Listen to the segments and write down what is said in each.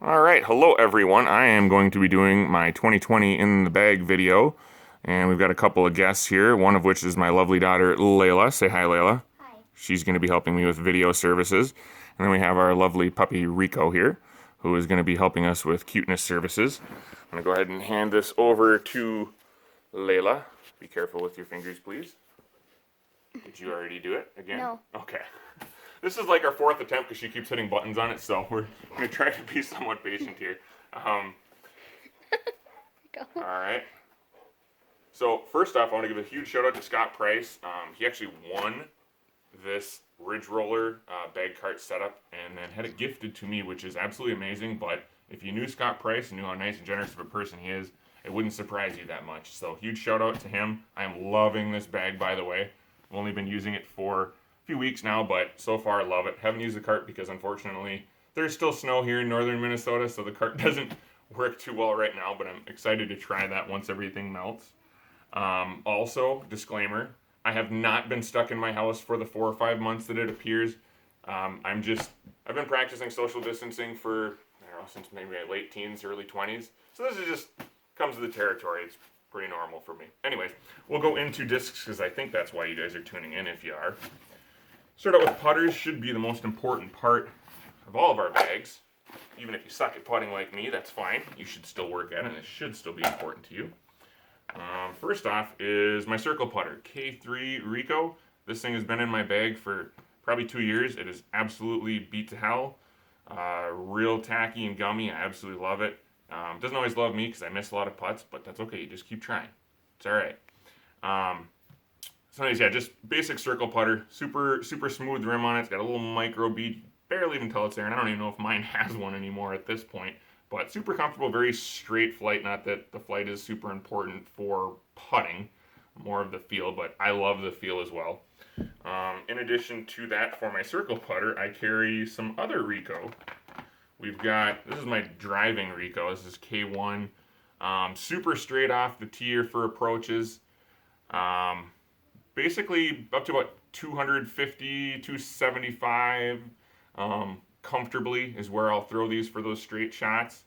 All right, hello everyone. I am going to be doing my 2020 in the bag video, and we've got a couple of guests here, one of which is my lovely daughter, Layla. Say hi, Layla. Hi. She's going to be helping me with video services. And then we have our lovely puppy, Rico, here, who is going to be helping us with cuteness services. I'm going to go ahead and hand this over to Layla. Be careful with your fingers, please. Did you already do it again? No. Okay. This is like our fourth attempt because she keeps hitting buttons on it, so we're going to try to be somewhat patient here. Go. All right. So first off, I want to give a huge shout out to Scott Price. He actually won this Ridge Roller bag cart setup and then had it gifted to me, which is absolutely amazing. But if you knew Scott Price and knew how nice and generous of a person he is, it wouldn't surprise you that much. So huge shout out to him. I am loving this bag, by the way. I've only been using it for a few weeks now, but so far I love it. Haven't used the cart because unfortunately there's still snow here in northern Minnesota, so the cart doesn't work too well right now, but I'm excited to try that once everything melts. Also, disclaimer, I have not been stuck in my house for the 4 or 5 months that it appears. I've been practicing social distancing for, I don't know, since maybe my late teens, early 20s. So this is just, comes with the territory. It's pretty normal for me. Anyways, we'll go into discs because I think that's why you guys are tuning in if you are. Start out with putters, should be the most important part of all of our bags. Even if you suck at putting like me, that's fine. You should still work at it, and it should still be important to you. First off is my circle putter, K3 Rico. This thing has been in my bag for probably 2 years. It is absolutely beat to hell. Real tacky and gummy. I absolutely love it. Doesn't always love me because I miss a lot of putts, but that's okay. You just keep trying. It's all right. So anyways, yeah, just basic circle putter. Super smooth rim on it. It's got a little micro bead. Barely even tell it's there, and I don't even know if mine has one anymore at this point. But super comfortable, very straight flight. Not that the flight is super important for putting, more of the feel, but I love the feel as well. In addition to that, for my circle putter, I carry some other Rico. We've got, this is my driving Rico. This is K1. Super straight off the tee for approaches. Basically up to about 250, 275 comfortably is where I'll throw these for those straight shots.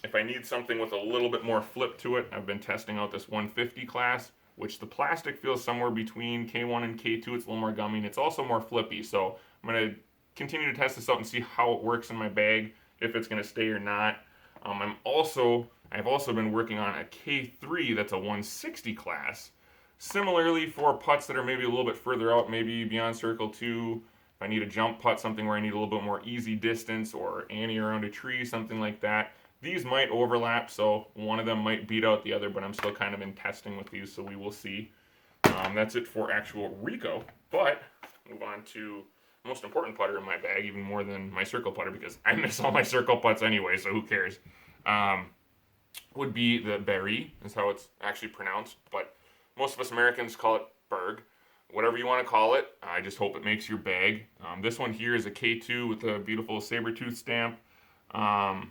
If I need something with a little bit more flip to it, I've been testing out this 150 class, which the plastic feels somewhere between K1 and K2. It's a little more gummy, and it's also more flippy. So I'm going to continue to test this out and see how it works in my bag, if it's going to stay or not. I've also been working on a K3 that's a 160 class. Similarly, for putts that are maybe a little bit further out, maybe beyond circle 2, if I need a jump putt, something where I need a little bit more easy distance, or ante around a tree, something like that, these might overlap, so one of them might beat out the other, but I'm still kind of in testing with these, so we will see. That's it for actual Rico, but move on to the most important putter in my bag, even more than my circle putter, because I miss all my circle putts anyway, so who cares? Would be the Berry, is how it's actually pronounced, but most of us Americans call it Berg. Whatever you want to call it, I just hope it makes your bag. This one here is a K2 with a beautiful saber tooth stamp. I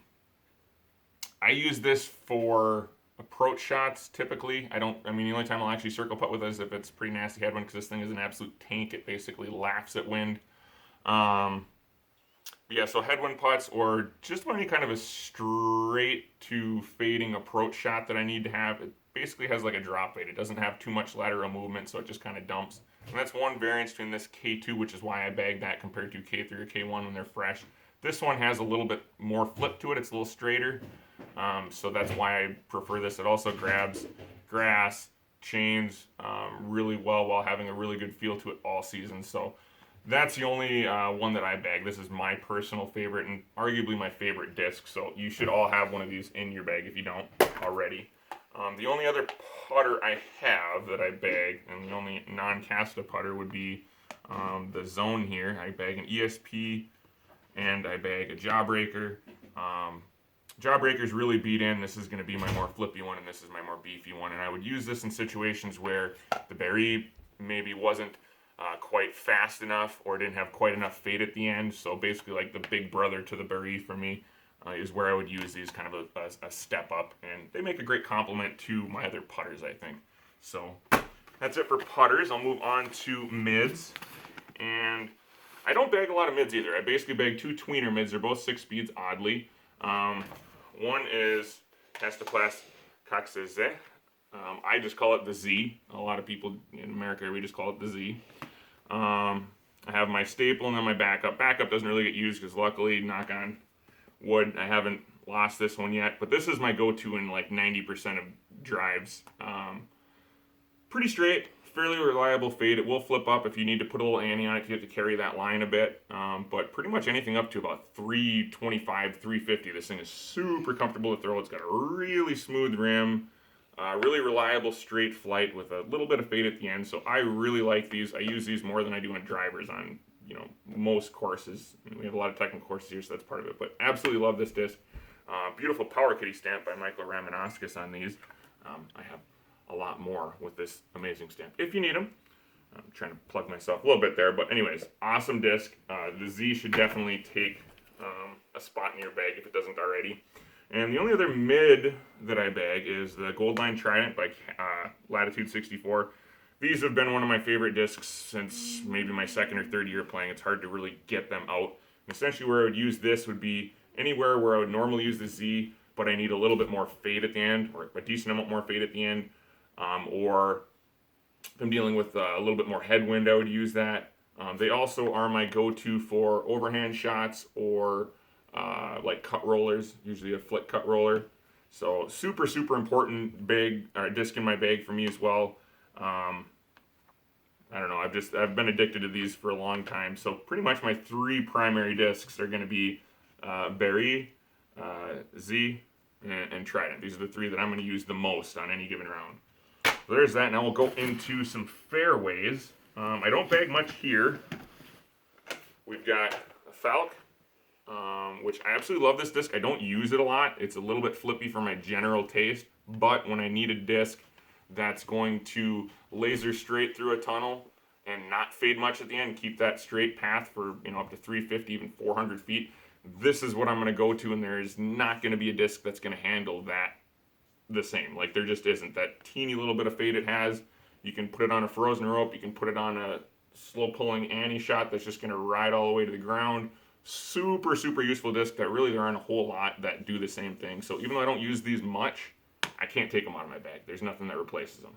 use this for approach shots typically. The only time I'll actually circle putt with this is if it's a pretty nasty headwind, because this thing is an absolute tank. It basically laughs at wind. Yeah, so headwind putts, or just any kind of a straight to fading approach shot that I need to have, it basically has like a drop weight. It doesn't have too much lateral movement, so it just kind of dumps. And that's one variance between this K2, which is why I bag that compared to K3 or K1 when they're fresh. This one has a little bit more flip to it. It's a little straighter, so that's why I prefer this. It also grabs grass, chains really well while having a really good feel to it all season. So that's the only one that I bag. This is my personal favorite and arguably my favorite disc. So you should all have one of these in your bag if you don't already. The only other putter I have that I bag, and the only non-casta putter, would be the Zone here. I bag an ESP and I bag a Jawbreaker. Jawbreaker's really beat in. This is going to be my more flippy one, and this is my more beefy one. And I would use this in situations where the Berry maybe wasn't quite fast enough or didn't have quite enough fade at the end. So basically like the big brother to the Berry for me is where I would use these, kind of a step up. And they make a great complement to my other putters, I think. So that's it for putters. I'll move on to mids. And I don't bag a lot of mids either. I basically bag 2 tweener mids. They're both 6 speeds, oddly. One is Castoplast Coxese. I just call it the Z. A lot of people in America, we just call it the Z. I have my staple and then my backup. Backup doesn't really get used because luckily, knock on wood, I haven't lost this one yet. But this is my go-to in like 90% of drives. Pretty straight, fairly reliable fade. It will flip up if you need to put a little ante on it if you have to carry that line a bit. But pretty much anything up to about 325, 350. This thing is super comfortable to throw. It's got a really smooth rim. Really reliable straight flight with a little bit of fade at the end. So I really like these. I use these more than I do on drivers on, most courses. We have a lot of technical courses here, so that's part of it. But absolutely love this disc. Beautiful Power Kitty stamp by Michael Ramanauskas on these. I have a lot more with this amazing stamp if you need them. I'm trying to plug myself a little bit there, but anyways, awesome disc. The Z should definitely take a spot in your bag if it doesn't already. And the only other mid that I bag is the Goldline Trident by Latitude 64. These have been one of my favorite discs since maybe my second or third year playing. It's hard to really get them out. And essentially where I would use this would be anywhere where I would normally use the Z, but I need a little bit more fade at the end, or a decent amount more fade at the end. Or if I'm dealing with a little bit more headwind, I would use that. They also are my go-to for overhand shots or like cut rollers, usually a flick cut roller. So super, super important disc in my bag for me as well. I don't know, I've been addicted to these for a long time. So pretty much my 3 primary discs are going to be Berry, Z, and Trident. These are the 3 that I'm going to use the most on any given round. So there's that. Now we'll go into some fairways. I don't bag much here. We've got a Falk, which I absolutely love this disc. I don't use it a lot. It's a little bit flippy for my general taste, but when I need a disc that's going to laser straight through a tunnel and not fade much at the end, keep that straight path for up to 350, even 400 feet, this is what I'm going to go to, and there is not going to be a disc that's going to handle that the same. Like, there just isn't. That teeny little bit of fade it has, you can put it on a frozen rope, you can put it on a slow pulling ante shot that's just going to ride all the way to the ground. Super, super useful disc that really there aren't a whole lot that do the same thing. So even though I don't use these much, I can't take them out of my bag. There's nothing that replaces them.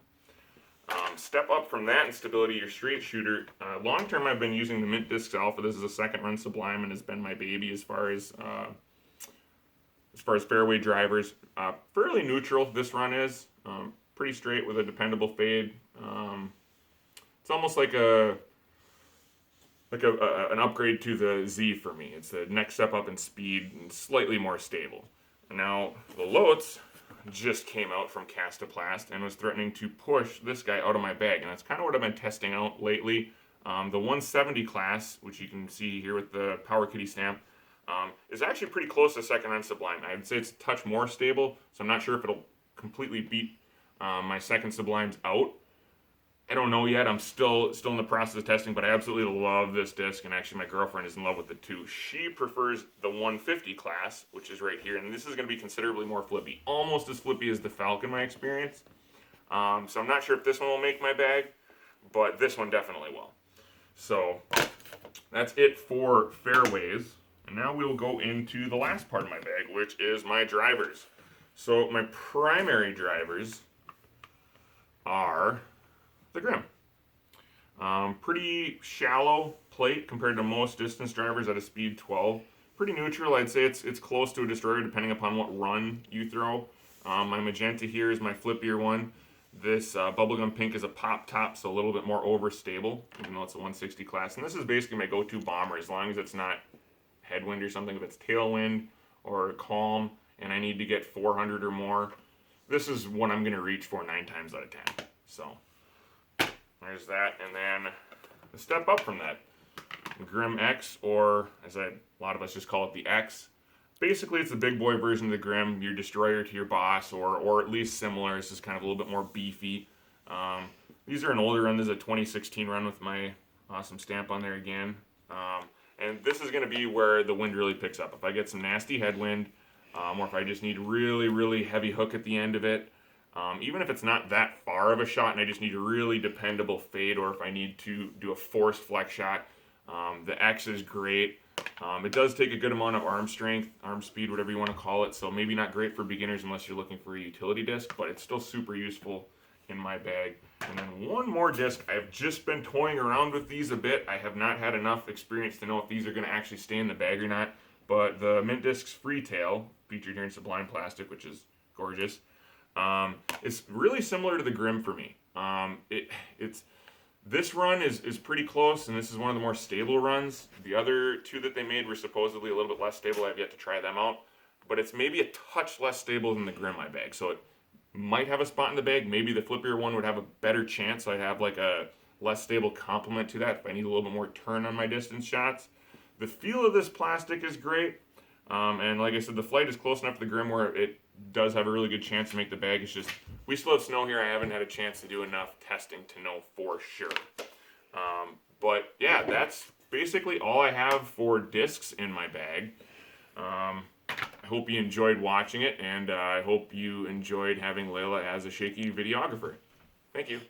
Step up from that in stability, your straight shooter. Long term, I've been using the Mint Discs Alpha. This is a second run Sublime and has been my baby as far as fairway drivers. Fairly neutral this run is. Pretty straight with a dependable fade. It's almost like an upgrade to the Z for me. It's the next step up in speed and slightly more stable. Now the Loets just came out from Castoplast and was threatening to push this guy out of my bag, and that's kind of what I've been testing out lately. The 170 class, which you can see here with the Power Kitty stamp, is actually pretty close to second run Sublime. I would say it's a touch more stable, so I'm not sure if it'll completely beat my second Sublimes out. I don't know yet. I'm still in the process of testing, but I absolutely love this disc, and actually my girlfriend is in love with it too. She prefers the 150 class, which is right here, and this is going to be considerably more flippy. Almost as flippy as the Falk in my experience. So I'm not sure if this one will make my bag, but this one definitely will. So that's it for fairways. And now we'll go into the last part of my bag, which is my drivers. So my primary drivers are the Grim. Pretty shallow plate compared to most distance drivers at a speed 12. Pretty neutral. I'd say it's close to a destroyer depending upon what run you throw. My magenta here is my flippier one. This bubblegum pink is a pop top, so a little bit more overstable, even though it's a 160 class. And this is basically my go-to bomber, as long as it's not headwind or something. If it's tailwind or calm and I need to get 400 or more, this is what I'm going to reach for 9 times out of 10. So there's that. And then a step up from that, Grim X, or as a lot of us just call it, the X. Basically, it's the big boy version of the Grim, your destroyer to your boss, or at least similar. It's just kind of a little bit more beefy. These are an older run. This is a 2016 run with my awesome stamp on there again. And this is going to be where the wind really picks up. If I get some nasty headwind, or if I just need really, really heavy hook at the end of it, even if it's not that far of a shot and I just need a really dependable fade, or if I need to do a forced flex shot, The X is great. It does take a good amount of arm strength, arm speed, whatever you want to call it, so maybe not great for beginners unless you're looking for a utility disc, but it's still super useful in my bag. And then one more disc. I've just been toying around with these a bit. I have not had enough experience to know if these are going to actually stay in the bag or not, but the Mint Discs Freetail, featured here in Sublime Plastic, which is gorgeous, it's really similar to the Grim for me. This run is pretty close, and this is one of the more stable runs. The other two that they made were supposedly a little bit less stable. I've yet to try them out, but it's maybe a touch less stable than the Grim my bag. So it might have a spot in the bag. Maybe the flippier one would have a better chance. So I'd have like a less stable complement to that if I need a little bit more turn on my distance shots. The feel of this plastic is great, and like I said, the flight is close enough to the Grim where it does have a really good chance to make the bag. It's just, we still have snow here. I haven't had a chance to do enough testing to know for sure. But yeah, that's basically all I have for discs in my bag. I hope you enjoyed watching it, and I hope you enjoyed having Layla as a shaky videographer. Thank you.